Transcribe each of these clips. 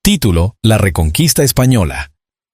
Título: La Reconquista Española.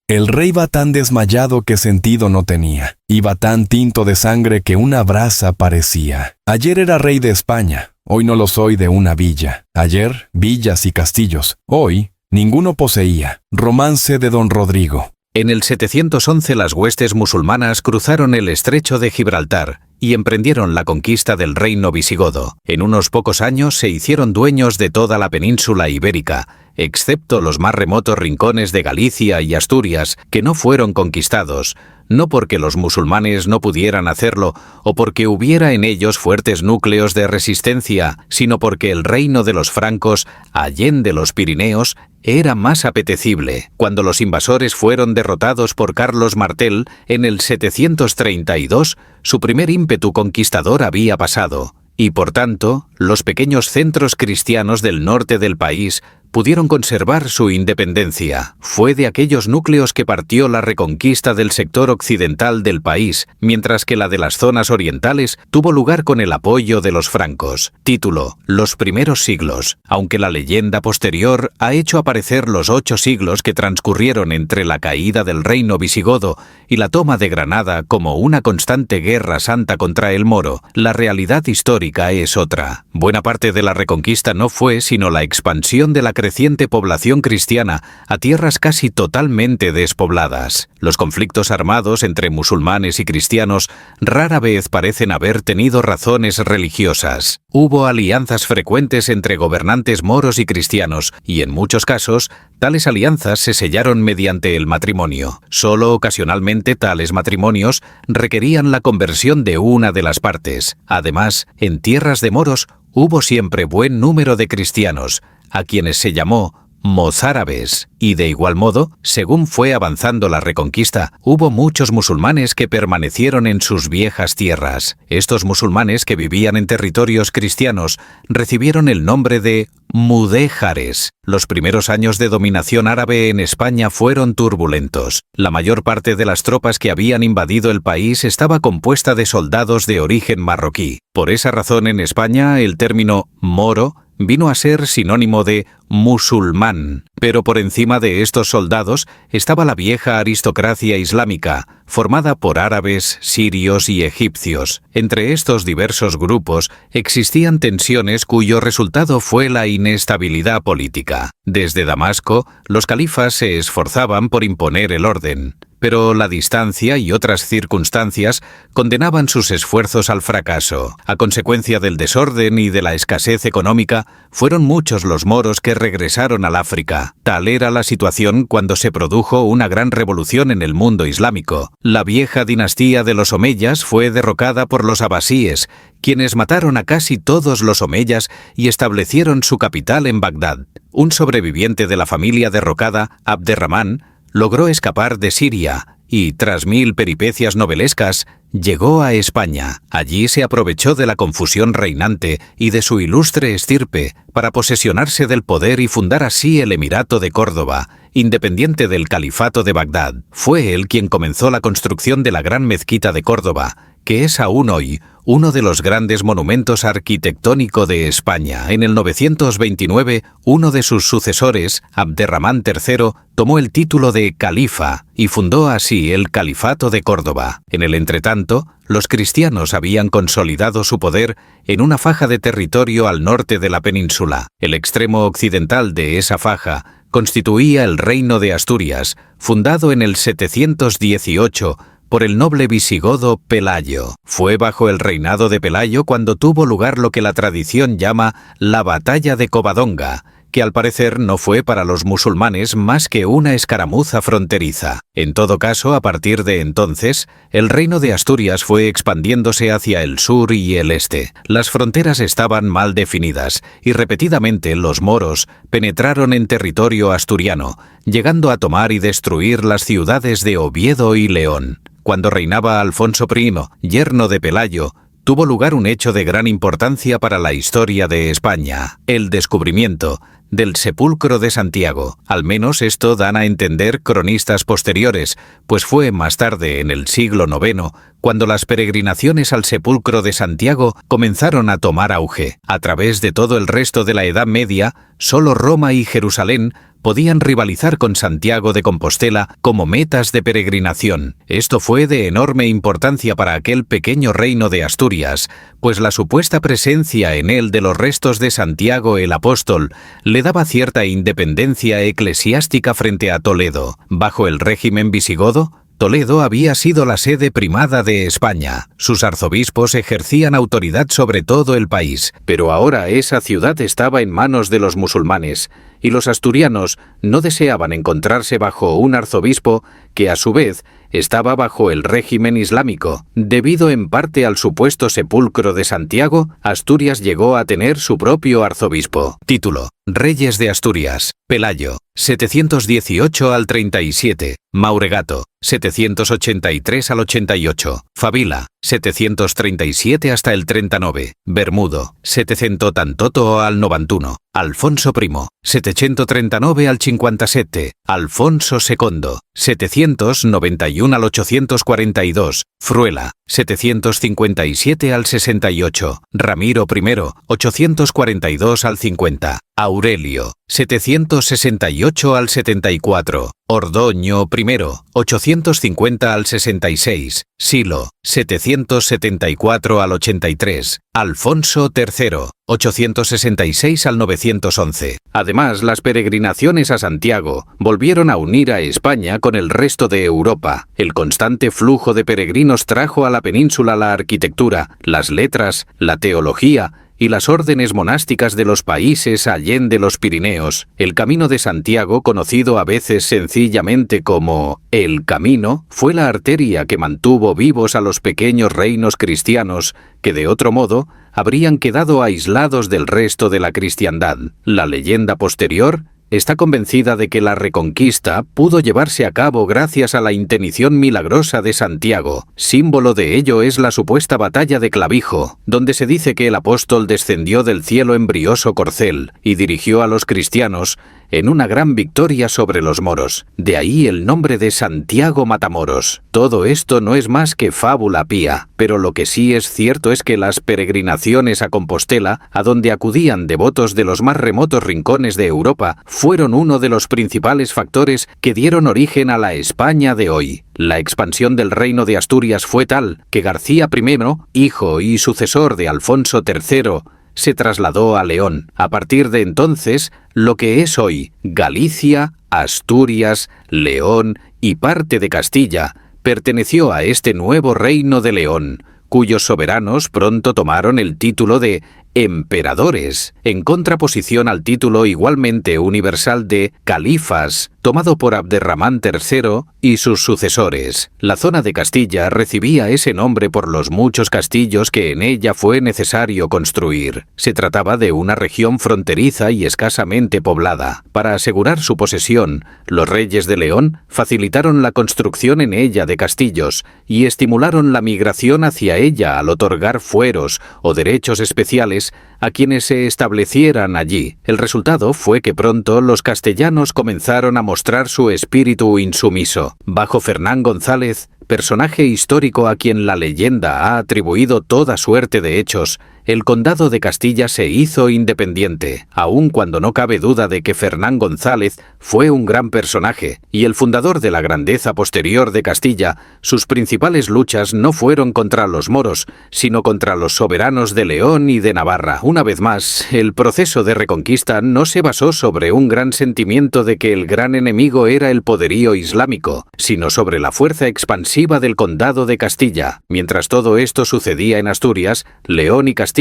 El rey iba tan desmayado que sentido no tenía. Iba tan tinto de sangre que una brasa parecía. Ayer era rey de España, hoy no lo soy de una villa. Ayer, villas y castillos, hoy, ninguno poseía. Romance de Don Rodrigo. En el 711 las huestes musulmanas cruzaron el estrecho de Gibraltar y emprendieron la conquista del reino visigodo. En unos pocos años se hicieron dueños de toda la península ibérica, excepto los más remotos rincones de Galicia y Asturias, que no fueron conquistados, no porque los musulmanes no pudieran hacerlo o porque hubiera en ellos fuertes núcleos de resistencia, sino porque el reino de los francos, allende los Pirineos, era más apetecible. Cuando los invasores fueron derrotados por Carlos Martel en el 732, su primer ímpetu conquistador había pasado, y por tanto, los pequeños centros cristianos del norte del país pudieron conservar su independencia. Fue de aquellos núcleos que partió la reconquista del sector occidental del país, mientras que la de las zonas orientales tuvo lugar con el apoyo de los francos. Título: Los primeros siglos. Aunque la leyenda posterior ha hecho aparecer los 8 siglos que transcurrieron entre la caída del reino visigodo y la toma de Granada como una constante guerra santa contra el moro, la realidad histórica es otra. Buena parte de la reconquista no fue sino la expansión de la creciente población cristiana a tierras casi totalmente despobladas. Los conflictos armados entre musulmanes y cristianos rara vez parecen haber tenido razones religiosas. Hubo alianzas frecuentes entre gobernantes moros y cristianos, y en muchos casos, tales alianzas se sellaron mediante el matrimonio. Solo ocasionalmente tales matrimonios requerían la conversión de una de las partes. Además, en tierras de moros hubo siempre buen número de cristianos, a quienes se llamó mozárabes, y de igual modo, según fue avanzando la reconquista, hubo muchos musulmanes que permanecieron en sus viejas tierras. Estos musulmanes que vivían en territorios cristianos recibieron el nombre de mudéjares. Los primeros años de dominación árabe en España fueron turbulentos. La mayor parte de las tropas que habían invadido el país estaba compuesta de soldados de origen marroquí. Por esa razón en España el término moro vino a ser sinónimo de musulmán, pero por encima de estos soldados estaba la vieja aristocracia islámica, formada por árabes, sirios y egipcios. Entre estos diversos grupos existían tensiones cuyo resultado fue la inestabilidad política. Desde Damasco, los califas se esforzaban por imponer el orden, pero la distancia y otras circunstancias condenaban sus esfuerzos al fracaso. A consecuencia del desorden y de la escasez económica, fueron muchos los moros que regresaron al África. Tal era la situación cuando se produjo una gran revolución en el mundo islámico. La vieja dinastía de los omeyas fue derrocada por los abasíes, quienes mataron a casi todos los omeyas y establecieron su capital en Bagdad. Un sobreviviente de la familia derrocada, Abderramán, logró escapar de Siria y, tras 1000 peripecias novelescas, llegó a España. Allí se aprovechó de la confusión reinante y de su ilustre estirpe para posesionarse del poder y fundar así el Emirato de Córdoba, independiente del Califato de Bagdad. Fue él quien comenzó la construcción de la Gran Mezquita de Córdoba, que es aún hoy uno de los grandes monumentos arquitectónicos de España. En el 929, uno de sus sucesores, Abderramán III, tomó el título de califa y fundó así el Califato de Córdoba. En el entretanto, los cristianos habían consolidado su poder en una faja de territorio al norte de la península. El extremo occidental de esa faja constituía el Reino de Asturias, fundado en el 718 por el noble visigodo Pelayo. Fue bajo el reinado de Pelayo cuando tuvo lugar lo que la tradición llama la Batalla de Covadonga, que al parecer no fue para los musulmanes más que una escaramuza fronteriza. En todo caso, a partir de entonces, el reino de Asturias fue expandiéndose hacia el sur y el este. Las fronteras estaban mal definidas y repetidamente los moros penetraron en territorio asturiano, llegando a tomar y destruir las ciudades de Oviedo y León. Cuando reinaba Alfonso I, yerno de Pelayo, tuvo lugar un hecho de gran importancia para la historia de España: el descubrimiento del sepulcro de Santiago. Al menos esto dan a entender cronistas posteriores, pues fue más tarde, en el siglo IX, cuando las peregrinaciones al sepulcro de Santiago comenzaron a tomar auge. A través de todo el resto de la Edad Media, solo Roma y Jerusalén podían rivalizar con Santiago de Compostela como metas de peregrinación. Esto fue de enorme importancia para aquel pequeño reino de Asturias, pues la supuesta presencia en él de los restos de Santiago el Apóstol le daba cierta independencia eclesiástica frente a Toledo. Bajo el régimen visigodo, Toledo había sido la sede primada de España. Sus arzobispos ejercían autoridad sobre todo el país, pero ahora esa ciudad estaba en manos de los musulmanes, y los asturianos no deseaban encontrarse bajo un arzobispo que, a su vez, estaba bajo el régimen islámico. Debido en parte al supuesto sepulcro de Santiago, Asturias llegó a tener su propio arzobispo. Título: Reyes de Asturias. Pelayo, 718 al 37. Mauregato, 783 al 88. Favila, 737 hasta el 39. Bermudo, 700 al 91. Alfonso I, 739 al 57. Alfonso II, 791 al 842. Fruela, 757 al 68. Ramiro I, 842 al 50. Aurelio, 768 al 74. Ordoño I, 850 al 66. Silo, 774 al 83. Alfonso III, 866 al 911. Además, las peregrinaciones a Santiago volvieron a unir a España con el resto de Europa. El constante flujo de peregrinos trajo a la península la arquitectura, las letras, la teología y las órdenes monásticas de los países allende los Pirineos. El Camino de Santiago, conocido a veces sencillamente como el Camino, fue la arteria que mantuvo vivos a los pequeños reinos cristianos que, de otro modo, habrían quedado aislados del resto de la cristiandad. La leyenda posterior está convencida de que la Reconquista pudo llevarse a cabo gracias a la intenición milagrosa de Santiago. Símbolo de ello es la supuesta batalla de Clavijo, donde se dice que el apóstol descendió del cielo en brioso corcel y dirigió a los cristianos en una gran victoria sobre los moros. De ahí el nombre de Santiago Matamoros. Todo esto no es más que fábula pía, pero lo que sí es cierto es que las peregrinaciones a Compostela, a donde acudían devotos de los más remotos rincones de Europa, fueron uno de los principales factores que dieron origen a la España de hoy. La expansión del reino de Asturias fue tal que García I, hijo y sucesor de Alfonso III, se trasladó a León. A partir de entonces, lo que es hoy Galicia, Asturias, León y parte de Castilla perteneció a este nuevo reino de León, cuyos soberanos pronto tomaron el título de emperadores, en contraposición al título igualmente universal de califas, tomado por Abderramán III y sus sucesores. La zona de Castilla recibía ese nombre por los muchos castillos que en ella fue necesario construir. Se trataba de una región fronteriza y escasamente poblada. Para asegurar su posesión, los reyes de León facilitaron la construcción en ella de castillos y estimularon la migración hacia ella al otorgar fueros o derechos especiales a quienes se establecieran allí. El resultado fue que pronto los castellanos comenzaron a mostrar su espíritu insumiso. Bajo Fernán González, personaje histórico a quien la leyenda ha atribuido toda suerte de hechos, el condado de Castilla se hizo independiente, aun cuando no cabe duda de que Fernán González fue un gran personaje y el fundador de la grandeza posterior de Castilla. Sus principales luchas no fueron contra los moros, sino contra los soberanos de León y de Navarra. Una vez más, el proceso de reconquista no se basó sobre un gran sentimiento de que el gran enemigo era el poderío islámico, sino sobre la fuerza expansiva del condado de Castilla. Mientras todo esto sucedía en Asturias, León y Castilla,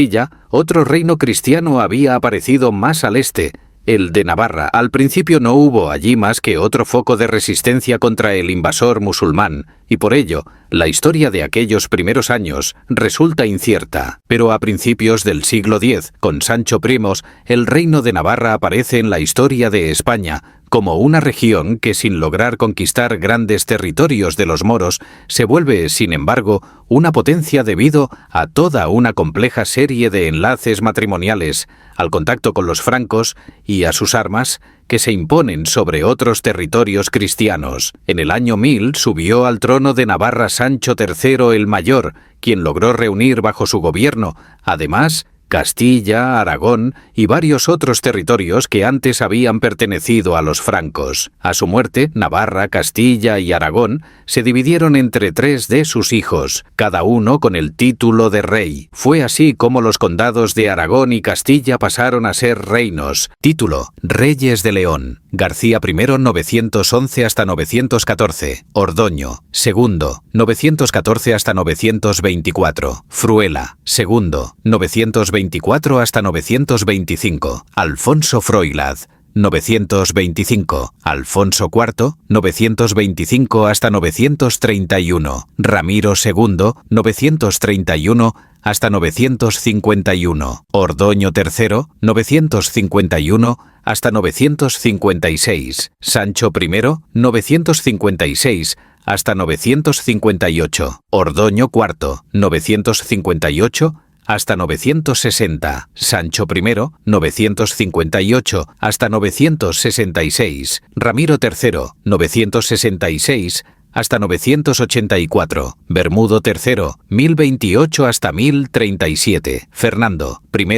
otro reino cristiano había aparecido más al este, el de Navarra. Al principio no hubo allí más que otro foco de resistencia contra el invasor musulmán, y por ello, la historia de aquellos primeros años resulta incierta. Pero a principios del siglo X, con Sancho I, el reino de Navarra aparece en la historia de España como una región que, sin lograr conquistar grandes territorios de los moros, se vuelve, sin embargo, una potencia debido a toda una compleja serie de enlaces matrimoniales, al contacto con los francos y a sus armas, que se imponen sobre otros territorios cristianos. En el año 1000 subió al trono de Navarra Sancho III el Mayor, quien logró reunir bajo su gobierno, además, Castilla, Aragón y varios otros territorios que antes habían pertenecido a los francos. A su muerte, Navarra, Castilla y Aragón se dividieron entre 3 de sus hijos, cada uno con el título de rey. Fue así como los condados de Aragón y Castilla pasaron a ser reinos. Título: Reyes de León. García I, 911 hasta 914. Ordoño. Segundo, 914 hasta 924. Fruela. Segundo, 924 hasta 925. Alfonso Froilaz. 925. Alfonso IV, 925 hasta 931. Ramiro II, 931 hasta 951. Ordoño III, 951 hasta 956. Sancho I, 956 hasta 958. Ordoño IV, 958 hasta 960. Sancho I, 958 hasta 966. Ramiro III, 966 hasta 984. Bermudo III, 1028 hasta 1037. Fernando I,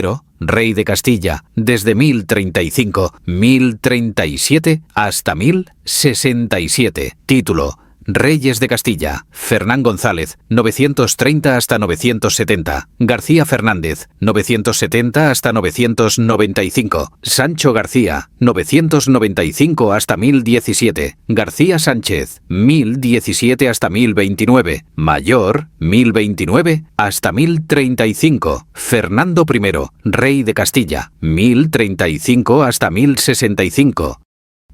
rey de Castilla, desde 1035 hasta 1067. Título: Reyes de Castilla. Fernán González, 930 hasta 970. García Fernández, 970 hasta 995. Sancho García, 995 hasta 1017. García Sánchez, 1017 hasta 1029. Mayor, 1029 hasta 1035. Fernando I, rey de Castilla, 1035 hasta 1065.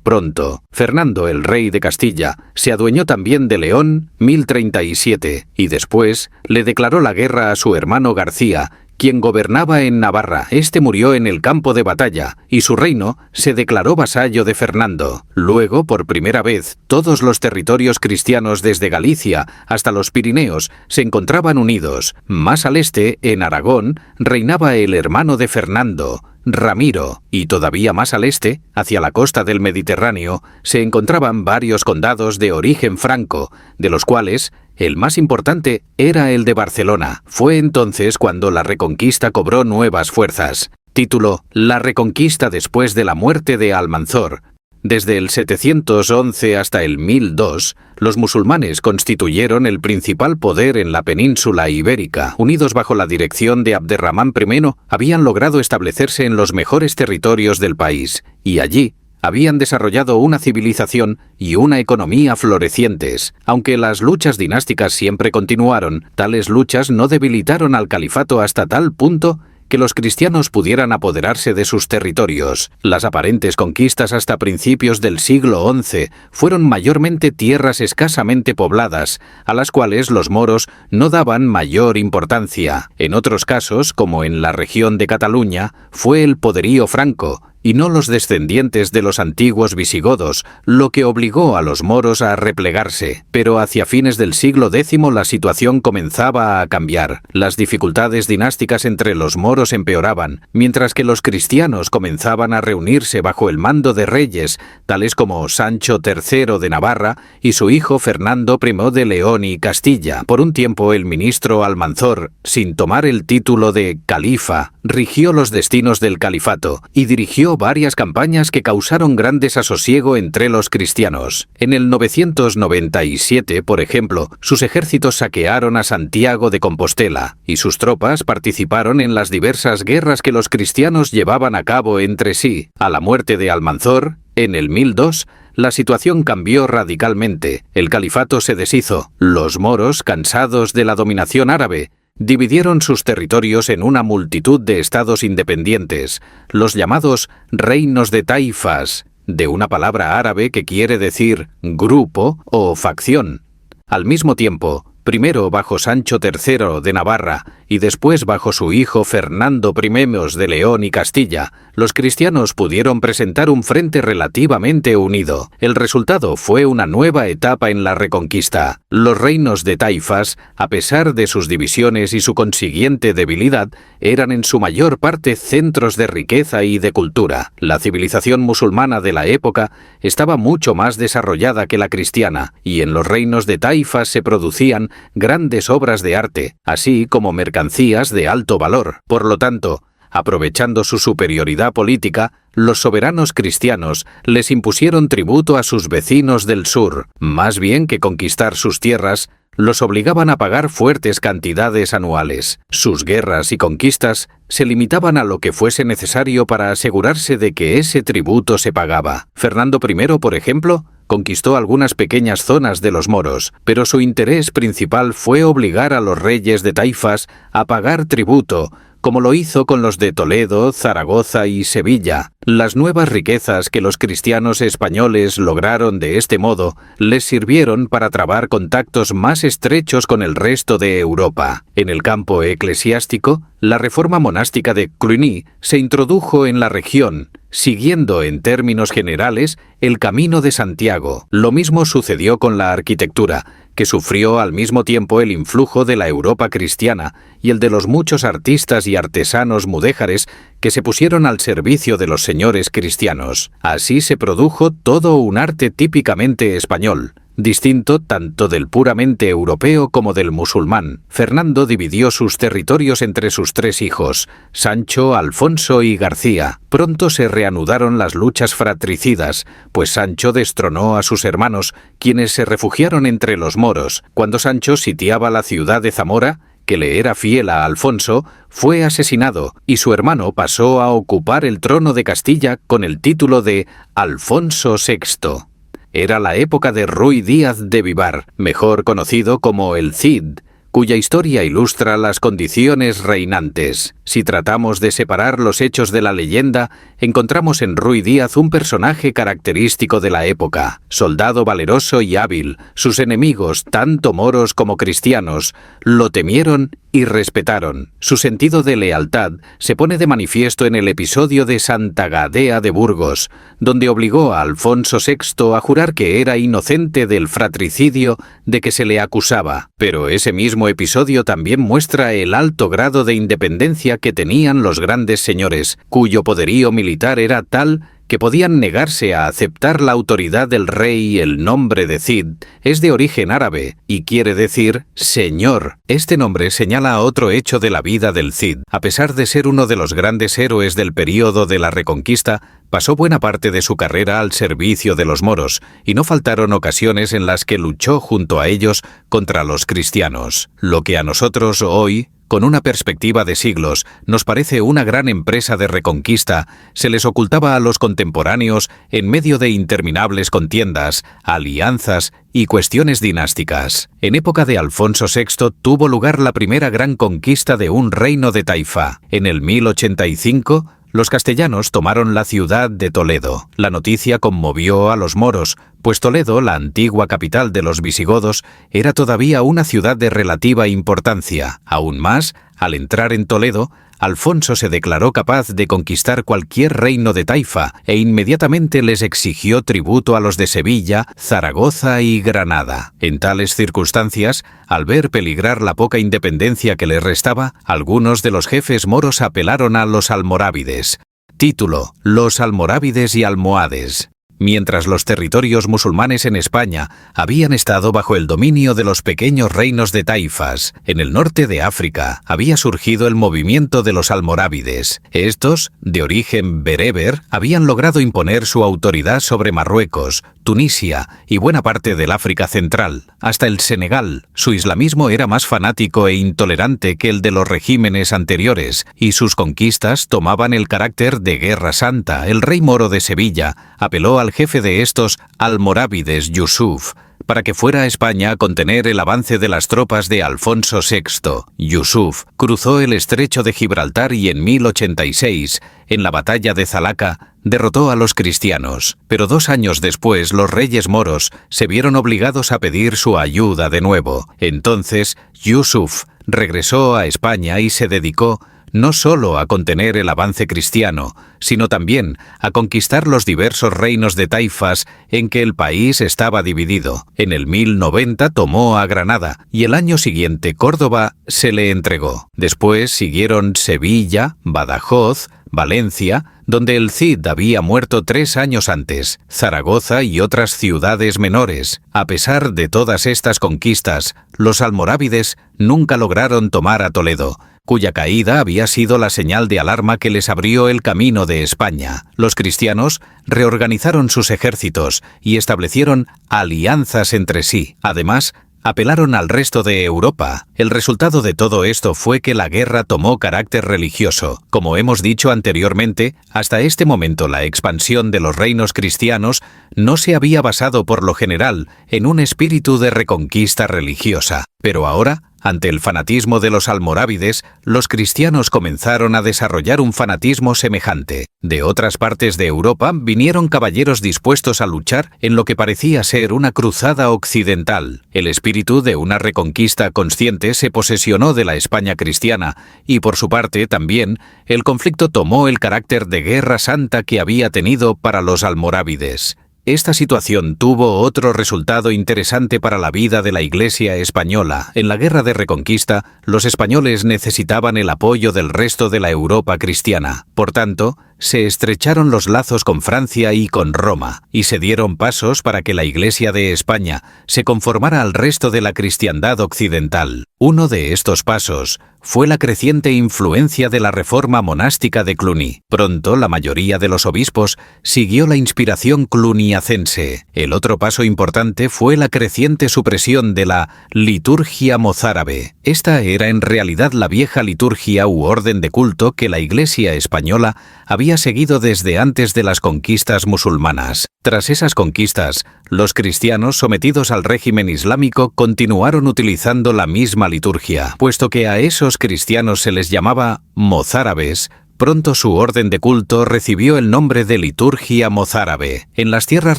Pronto, Fernando el rey de Castilla se adueñó también de León, 1037, y después le declaró la guerra a su hermano García, quien gobernaba en Navarra. Este murió en el campo de batalla, y su reino se declaró vasallo de Fernando. Luego, por primera vez, todos los territorios cristianos desde Galicia hasta los Pirineos se encontraban unidos. Más al este, en Aragón, reinaba el hermano de Fernando, Ramiro, y todavía más al este, hacia la costa del Mediterráneo, se encontraban varios condados de origen franco, de los cuales el más importante era el de Barcelona. Fue entonces cuando la Reconquista cobró nuevas fuerzas. Título: La Reconquista después de la muerte de Almanzor. Desde el 711 hasta el 1002, los musulmanes constituyeron el principal poder en la península ibérica. Unidos bajo la dirección de Abderramán I, habían logrado establecerse en los mejores territorios del país, y allí habían desarrollado una civilización y una economía florecientes. Aunque las luchas dinásticas siempre continuaron, tales luchas no debilitaron al califato hasta tal punto que los cristianos pudieran apoderarse de sus territorios. Las aparentes conquistas hasta principios del siglo XI fueron mayormente tierras escasamente pobladas, a las cuales los moros no daban mayor importancia. En otros casos, como en la región de Cataluña, fue el poderío franco, y no los descendientes de los antiguos visigodos, lo que obligó a los moros a replegarse. Pero hacia fines del siglo X la situación comenzaba a cambiar. Las dificultades dinásticas entre los moros empeoraban, mientras que los cristianos comenzaban a reunirse bajo el mando de reyes, tales como Sancho III de Navarra y su hijo Fernando I de León y Castilla. Por un tiempo el ministro Almanzor, sin tomar el título de califa, rigió los destinos del califato y dirigió varias campañas que causaron gran desasosiego entre los cristianos. En el 997, por ejemplo, sus ejércitos saquearon a Santiago de Compostela, y sus tropas participaron en las diversas guerras que los cristianos llevaban a cabo entre sí. A la muerte de Almanzor, en el 1002, la situación cambió radicalmente. El califato se deshizo. Los moros, cansados de la dominación árabe, dividieron sus territorios en una multitud de estados independientes, los llamados reinos de taifas, de una palabra árabe que quiere decir grupo o facción. Al mismo tiempo, primero bajo Sancho III de Navarra y después bajo su hijo Fernando I de León y Castilla, los cristianos pudieron presentar un frente relativamente unido. El resultado fue una nueva etapa en la Reconquista. Los reinos de taifas, a pesar de sus divisiones y su consiguiente debilidad, eran en su mayor parte centros de riqueza y de cultura. La civilización musulmana de la época estaba mucho más desarrollada que la cristiana, y en los reinos de taifas se producían grandes obras de arte, así como mercancías de alto valor. Por lo tanto, Aprovechando su superioridad política, los soberanos cristianos les impusieron tributo a sus vecinos del sur. Más bien que conquistar sus tierras, los obligaban a pagar fuertes cantidades anuales. Sus guerras y conquistas se limitaban a lo que fuese necesario para asegurarse de que ese tributo se pagaba. Fernando I, por ejemplo, conquistó algunas pequeñas zonas de los moros, pero su interés principal fue obligar a los reyes de taifas a pagar tributo, como lo hizo con los de Toledo, Zaragoza y Sevilla. Las nuevas riquezas que los cristianos españoles lograron de este modo les sirvieron para trabar contactos más estrechos con el resto de Europa. En el campo eclesiástico, la reforma monástica de Cluny se introdujo en la región, siguiendo en términos generales el Camino de Santiago. Lo mismo sucedió con la arquitectura, que sufrió al mismo tiempo el influjo de la Europa cristiana y el de los muchos artistas y artesanos mudéjares que se pusieron al servicio de los señores cristianos. Así se produjo todo un arte típicamente español, distinto tanto del puramente europeo como del musulmán. Fernando dividió sus territorios entre sus 3 hijos, Sancho, Alfonso y García. Pronto se reanudaron las luchas fratricidas, pues Sancho destronó a sus hermanos, quienes se refugiaron entre los moros. Cuando Sancho sitiaba la ciudad de Zamora, que le era fiel a Alfonso, fue asesinado y su hermano pasó a ocupar el trono de Castilla con el título de Alfonso VI. Era la época de Ruy Díaz de Vivar, mejor conocido como el Cid, cuya historia ilustra las condiciones reinantes. Si tratamos de separar los hechos de la leyenda, encontramos en Ruy Díaz un personaje característico de la época. Soldado valeroso y hábil, sus enemigos, tanto moros como cristianos, lo temieron y respetaron. Su sentido de lealtad se pone de manifiesto en el episodio de Santa Gadea de Burgos, donde obligó a Alfonso VI a jurar que era inocente del fratricidio de que se le acusaba. Pero ese mismo episodio también muestra el alto grado de independencia que tenían los grandes señores, cuyo poderío militar era tal que podían negarse a aceptar la autoridad del rey. Y el nombre de Cid es de origen árabe y quiere decir señor. Este nombre señala a otro hecho de la vida del Cid. A pesar de ser uno de los grandes héroes del período de la Reconquista, pasó buena parte de su carrera al servicio de los moros, y no faltaron ocasiones en las que luchó junto a ellos contra los cristianos. Lo que a nosotros hoy, con una perspectiva de siglos, nos parece una gran empresa de reconquista, se les ocultaba a los contemporáneos en medio de interminables contiendas, alianzas y cuestiones dinásticas. En época de Alfonso VI tuvo lugar la primera gran conquista de un reino de taifa. En el 1085, los castellanos tomaron la ciudad de Toledo. La noticia conmovió a los moros, pues Toledo, la antigua capital de los visigodos, era todavía una ciudad de relativa importancia. Aún más, al entrar en Toledo, Alfonso se declaró capaz de conquistar cualquier reino de taifa e inmediatamente les exigió tributo a los de Sevilla, Zaragoza y Granada. En tales circunstancias, al ver peligrar la poca independencia que les restaba, algunos de los jefes moros apelaron a los almorávides. Título: Los almorávides y almohades. Mientras los territorios musulmanes en España habían estado bajo el dominio de los pequeños reinos de taifas, en el norte de África había surgido el movimiento de los almorávides. Estos, de origen bereber, habían logrado imponer su autoridad sobre Marruecos, Tunisia y buena parte del África Central, hasta el Senegal. Su islamismo era más fanático e intolerante que el de los regímenes anteriores, y sus conquistas tomaban el carácter de guerra santa. El rey moro de Sevilla apeló al jefe de estos almorávides, Yusuf, para que fuera a España a contener el avance de las tropas de Alfonso VI. Yusuf cruzó el estrecho de Gibraltar y en 1086, en la batalla de Zalaca, derrotó a los cristianos. Pero 2 años después los reyes moros se vieron obligados a pedir su ayuda de nuevo. Entonces Yusuf regresó a España y se dedicó no solo a contener el avance cristiano, sino también a conquistar los diversos reinos de taifas en que el país estaba dividido. En el 1090 tomó a Granada y el año siguiente Córdoba se le entregó. Después siguieron Sevilla, Badajoz, Valencia, donde el Cid había muerto 3 años antes, Zaragoza y otras ciudades menores. A pesar de todas estas conquistas, los almorávides nunca lograron tomar a Toledo. cuya caída había sido la señal de alarma que les abrió el camino de España. Los cristianos reorganizaron sus ejércitos y establecieron alianzas entre sí. Además, apelaron al resto de Europa. El resultado de todo esto fue que la guerra tomó carácter religioso. Como hemos dicho anteriormente, hasta este momento la expansión de los reinos cristianos no se había basado por lo general en un espíritu de reconquista religiosa. Pero ahora, ante el fanatismo de los almorávides, los cristianos comenzaron a desarrollar un fanatismo semejante. De otras partes de Europa vinieron caballeros dispuestos a luchar en lo que parecía ser una cruzada occidental. El espíritu de una reconquista consciente se posesionó de la España cristiana y, por su parte, también, el conflicto tomó el carácter de guerra santa que había tenido para los almorávides. Esta situación tuvo otro resultado interesante para la vida de la Iglesia española. En la Guerra de Reconquista, los españoles necesitaban el apoyo del resto de la Europa cristiana. Por tanto, se estrecharon los lazos con Francia y con Roma, y se dieron pasos para que la Iglesia de España se conformara al resto de la cristiandad occidental. Uno de estos pasos fue la creciente influencia de la reforma monástica de Cluny. Pronto la mayoría de los obispos siguió la inspiración cluniacense. El otro paso importante fue la creciente supresión de la liturgia mozárabe. Esta era en realidad la vieja liturgia u orden de culto que la Iglesia española había seguido desde antes de las conquistas musulmanas. Tras esas conquistas, los cristianos sometidos al régimen islámico continuaron utilizando la misma liturgia. Puesto que a esos cristianos se les llamaba mozárabes, pronto su orden de culto recibió el nombre de liturgia mozárabe. En las tierras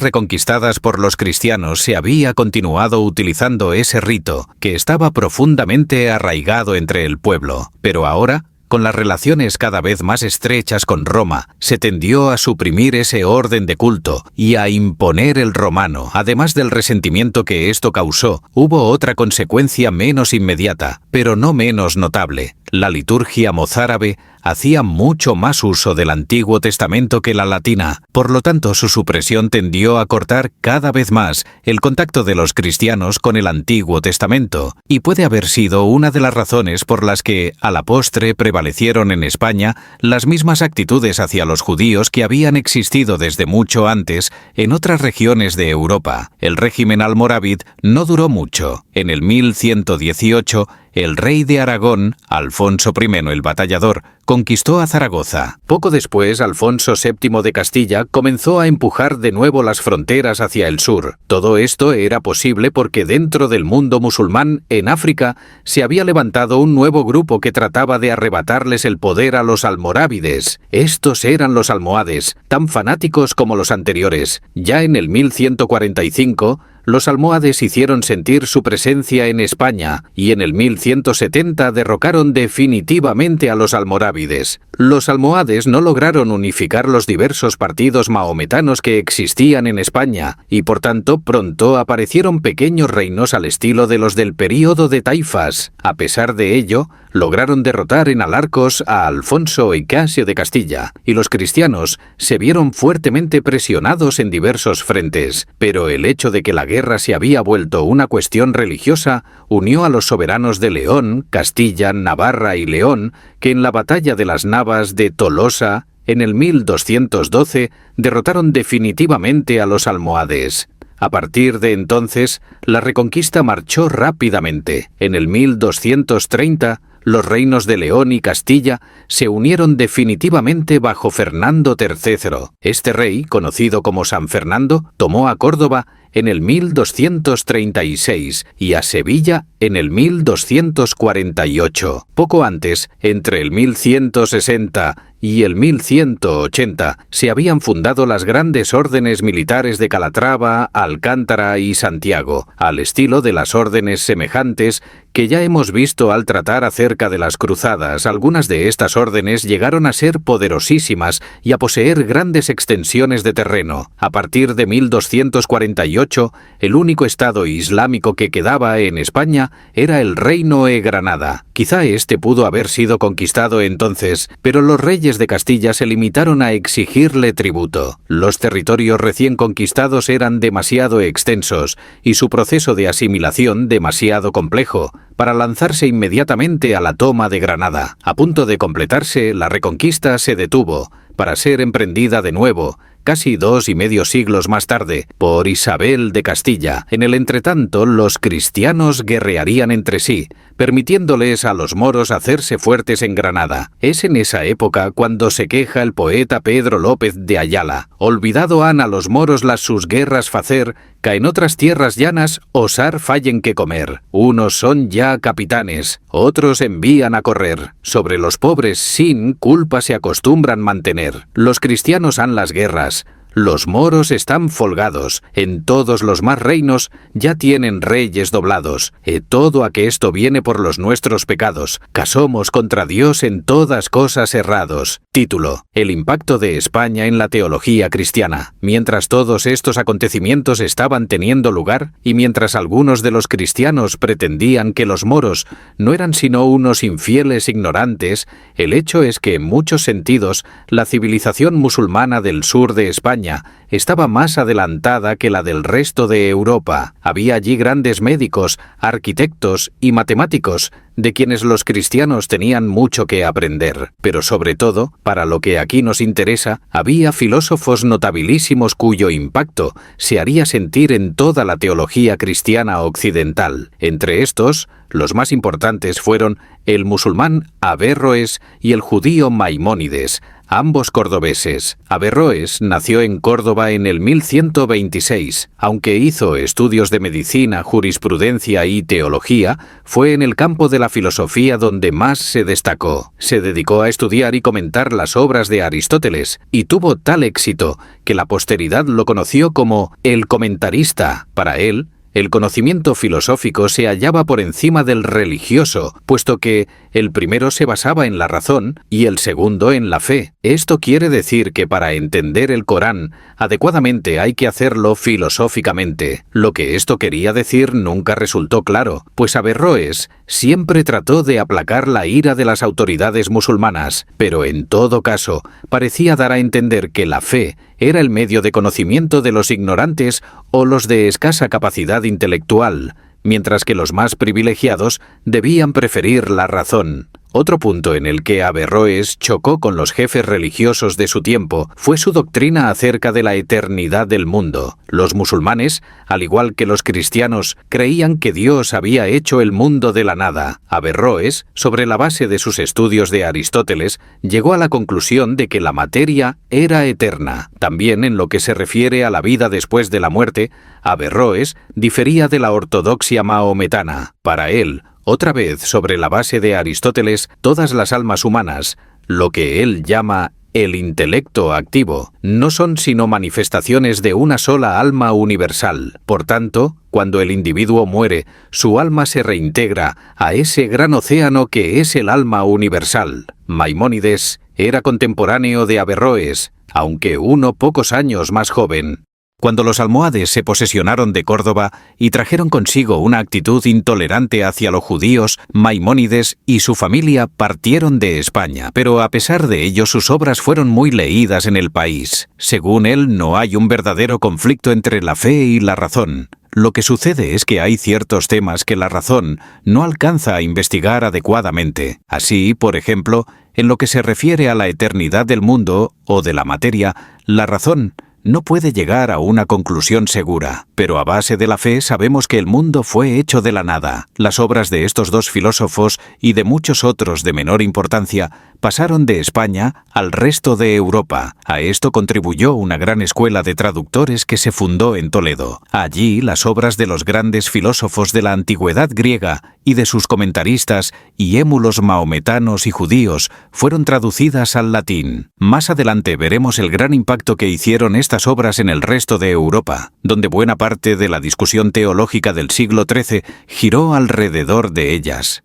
reconquistadas por los cristianos se había continuado utilizando ese rito, que estaba profundamente arraigado entre el pueblo. Pero ahora, con las relaciones cada vez más estrechas con Roma, se tendió a suprimir ese orden de culto y a imponer el romano. Además del resentimiento que esto causó, hubo otra consecuencia menos inmediata, pero no menos notable. La liturgia mozárabe hacía mucho más uso del Antiguo Testamento que la latina. Por lo tanto, su supresión tendió a cortar cada vez más el contacto de los cristianos con el Antiguo Testamento, y puede haber sido una de las razones por las que, a la postre, prevalecieron en España las mismas actitudes hacia los judíos que habían existido desde mucho antes en otras regiones de Europa. El régimen almorávid no duró mucho. En el 1118, el rey de Aragón, Alfonso I el Batallador, conquistó a Zaragoza. Poco después, Alfonso VII de Castilla comenzó a empujar de nuevo las fronteras hacia el sur. Todo esto era posible porque dentro del mundo musulmán, en África, se había levantado un nuevo grupo que trataba de arrebatarles el poder a los almorávides. Estos eran los almohades, tan fanáticos como los anteriores. Ya en el 1145, los almohades hicieron sentir su presencia en España y en el 1170 derrocaron definitivamente a los almorávides. Los almohades no lograron unificar los diversos partidos mahometanos que existían en España y por tanto pronto aparecieron pequeños reinos al estilo de los del período de Taifas. A pesar de ello, lograron derrotar en Alarcos a Alfonso y Casio de Castilla y los cristianos se vieron fuertemente presionados en diversos frentes. Pero el hecho de que la guerra se había vuelto una cuestión religiosa unió a los soberanos de León, Castilla, Navarra y León, que en la batalla de las Navas de Tolosa, en el 1212, derrotaron definitivamente a los almohades. A partir de entonces, la reconquista marchó rápidamente. En el 1230, los reinos de León y Castilla se unieron definitivamente bajo Fernando III. Este rey, conocido como San Fernando, tomó a Córdoba en el 1236 y a Sevilla en el 1248. Poco antes, entre el 1160 y el 1180, se habían fundado las grandes órdenes militares de Calatrava, Alcántara y Santiago, al estilo de las órdenes semejantes que ya hemos visto al tratar acerca de las cruzadas. Algunas de estas órdenes llegaron a ser poderosísimas y a poseer grandes extensiones de terreno. A partir de 1248, el único estado islámico que quedaba en España era el Reino de Granada. Quizá este pudo haber sido conquistado entonces, pero los reyes reyes de Castilla se limitaron a exigirle tributo. Los territorios recién conquistados eran demasiado extensos y su proceso de asimilación demasiado complejo para lanzarse inmediatamente a la toma de Granada. A punto de completarse, la reconquista se detuvo, para ser emprendida de nuevo, casi 2,5 siglos más tarde, por Isabel de Castilla. En el entretanto, los cristianos guerrearían entre sí, permitiéndoles a los moros hacerse fuertes en Granada. Es en esa época cuando se queja el poeta Pedro López de Ayala: «Olvidado han a los moros las sus guerras facer, ca en otras tierras llanas osar fallen que comer. Unos son ya capitanes, otros envían a correr. Sobre los pobres sin culpa se acostumbran mantener. Los cristianos han las guerras, los moros están folgados, en todos los más reinos ya tienen reyes doblados, e todo aquesto viene por los nuestros pecados, ca somos contra Dios en todas cosas errados». Título: El impacto de España en la teología cristiana. Mientras todos estos acontecimientos estaban teniendo lugar, y mientras algunos de los cristianos pretendían que los moros no eran sino unos infieles ignorantes, el hecho es que en muchos sentidos la civilización musulmana del sur de España estaba más adelantada que la del resto de Europa. Había allí grandes médicos, arquitectos y matemáticos, de quienes los cristianos tenían mucho que aprender. Pero sobre todo, para lo que aquí nos interesa, había filósofos notabilísimos cuyo impacto se haría sentir en toda la teología cristiana occidental. Entre estos, los más importantes fueron el musulmán Averroes y el judío Maimónides, ambos cordobeses. Averroes nació en Córdoba en el 1126. Aunque hizo estudios de medicina, jurisprudencia y teología, fue en el campo de la filosofía donde más se destacó. Se dedicó a estudiar y comentar las obras de Aristóteles, y tuvo tal éxito que la posteridad lo conoció como el comentarista. Para él, el conocimiento filosófico se hallaba por encima del religioso, puesto que el primero se basaba en la razón y el segundo en la fe. Esto quiere decir que para entender el Corán adecuadamente hay que hacerlo filosóficamente. Lo que esto quería decir nunca resultó claro, pues Averroes siempre trató de aplacar la ira de las autoridades musulmanas, pero en todo caso parecía dar a entender que la fe era el medio de conocimiento de los ignorantes o los de escasa capacidad intelectual, mientras que los más privilegiados debían preferir la razón. Otro punto en el que Averroes chocó con los jefes religiosos de su tiempo fue su doctrina acerca de la eternidad del mundo. Los musulmanes, al igual que los cristianos, creían que Dios había hecho el mundo de la nada. Averroes, sobre la base de sus estudios de Aristóteles, llegó a la conclusión de que la materia era eterna. También en lo que se refiere a la vida después de la muerte, Averroes difería de la ortodoxia mahometana. Para él, otra vez sobre la base de Aristóteles, todas las almas humanas, lo que él llama el intelecto activo, no son sino manifestaciones de una sola alma universal. Por tanto, cuando el individuo muere, su alma se reintegra a ese gran océano que es el alma universal. Maimónides era contemporáneo de Averroes, aunque pocos años más joven. Cuando los almohades se posesionaron de Córdoba y trajeron consigo una actitud intolerante hacia los judíos, Maimónides y su familia partieron de España, pero a pesar de ello sus obras fueron muy leídas en el país. Según él, no hay un verdadero conflicto entre la fe y la razón. Lo que sucede es que hay ciertos temas que la razón no alcanza a investigar adecuadamente. Así, por ejemplo, en lo que se refiere a la eternidad del mundo o de la materia, la razón no puede llegar a una conclusión segura, pero a base de la fe sabemos que el mundo fue hecho de la nada. Las obras de estos dos filósofos y de muchos otros de menor importancia pasaron de España al resto de Europa. A esto contribuyó una gran escuela de traductores que se fundó en Toledo. Allí las obras de los grandes filósofos de la antigüedad griega y de sus comentaristas y émulos mahometanos y judíos fueron traducidas al latín. Más adelante veremos el gran impacto que hicieron estas obras en el resto de Europa, donde buena parte de la discusión teológica del siglo XIII giró alrededor de ellas.